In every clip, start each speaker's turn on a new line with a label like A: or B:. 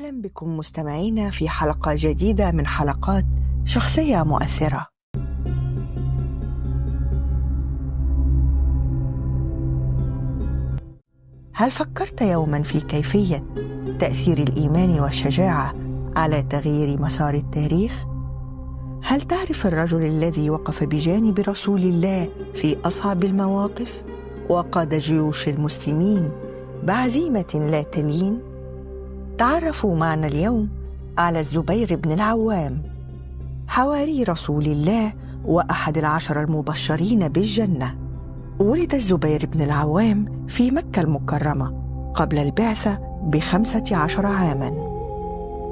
A: أهلا بكم مستمعينا في حلقة جديدة من حلقات شخصية مؤثرة. هل فكرت يوما في كيفية تأثير الإيمان والشجاعة على تغيير مسار التاريخ؟ هل تعرف الرجل الذي وقف بجانب رسول الله في أصعب المواقف وقاد جيوش المسلمين بعزيمة لا تلين؟ تعرفوا معنا اليوم على الزبير بن العوام، حواري رسول الله وأحد العشر المبشرين بالجنة. ولد الزبير بن العوام في مكة المكرمة قبل البعثة ب15 عاماً.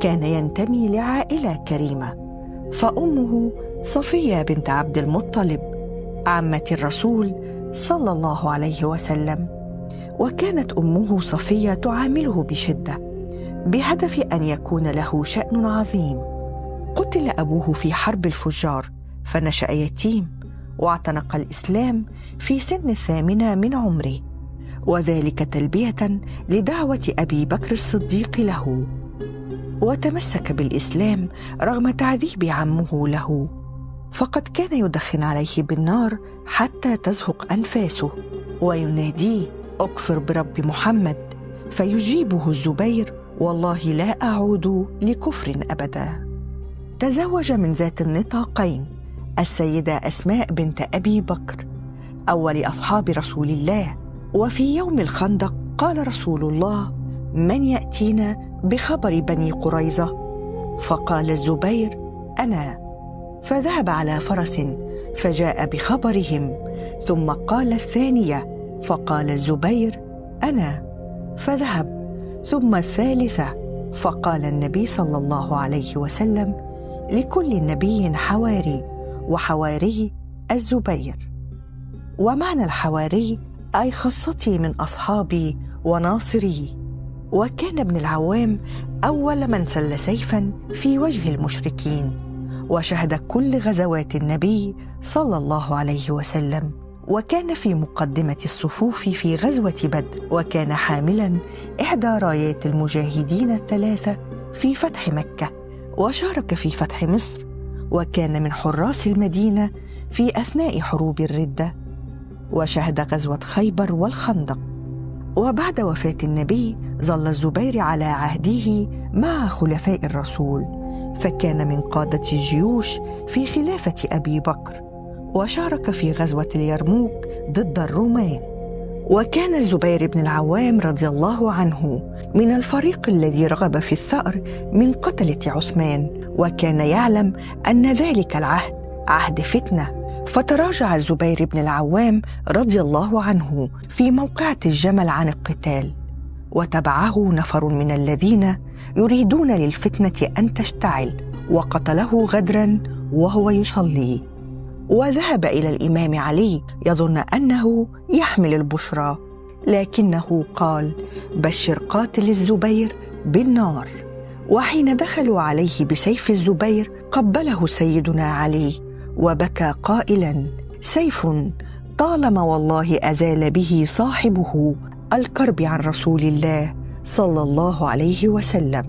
A: كان ينتمي لعائلة كريمة، فأمه صفية بنت عبد المطلب عمة الرسول صلى الله عليه وسلم، وكانت أمه صفية تعامله بشدة بهدف أن يكون له شأن عظيم. قتل أبوه في حرب الفجار فنشأ يتيم، واعتنق الإسلام في سن 8 من عمره، وذلك تلبية لدعوة أبي بكر الصديق له، وتمسك بالإسلام رغم تعذيب عمه له، فقد كان يدخن عليه بالنار حتى تزهق أنفاسه ويناديه: أكفر برب محمد، فيجيبه الزبير: والله لا أعود لكفر أبدا. تزوج من ذات النطاقين السيدة أسماء بنت أبي بكر أول أصحاب رسول الله. وفي يوم الخندق قال رسول الله: من يأتينا بخبر بني قريظة؟ فقال الزبير: أنا. فذهب على فرس فجاء بخبرهم، ثم قال الثانية فقال الزبير: أنا. فذهب، ثم الثالثة فقال النبي صلى الله عليه وسلم: لكل نبي حواري، وحواري الزبير. ومعنى الحواري أي خاصتي من أصحابي وناصري. وكان ابن العوام أول من سل سيفا في وجه المشركين، وشهد كل غزوات النبي صلى الله عليه وسلم، وكان في مقدمة الصفوف في غزوة بدر، وكان حاملا إحدى رايات المجاهدين ال3 في فتح مكة، وشارك في فتح مصر، وكان من حراس المدينة في أثناء حروب الردة، وشهد غزوة خيبر والخندق. وبعد وفاة النبي ظل الزبير على عهده مع خلفاء الرسول، فكان من قادة الجيوش في خلافة أبي بكر، وشارك في غزوة اليرموك ضد الرومان. وكان الزبير بن العوام رضي الله عنه من الفريق الذي رغب في الثأر من قتلة عثمان، وكان يعلم أن ذلك العهد عهد فتنة، فتراجع الزبير بن العوام رضي الله عنه في موقعة الجمل عن القتال، وتبعه نفر من الذين يريدون للفتنة أن تشتعل، وقتله غدرا وهو يصلي، وذهب إلى الإمام علي يظن أنه يحمل البشرى، لكنه قال: بشر قاتل الزبير بالنار. وحين دخلوا عليه بسيف الزبير قبله سيدنا علي وبكى قائلا: سيف طالما والله أزال به صاحبه الكرب عن رسول الله صلى الله عليه وسلم.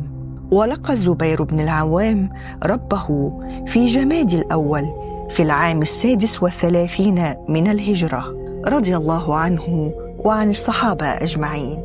A: ولقى الزبير بن العوام ربه في جماد الأول في العام 36 من الهجرة، رضي الله عنه وعن الصحابة أجمعين.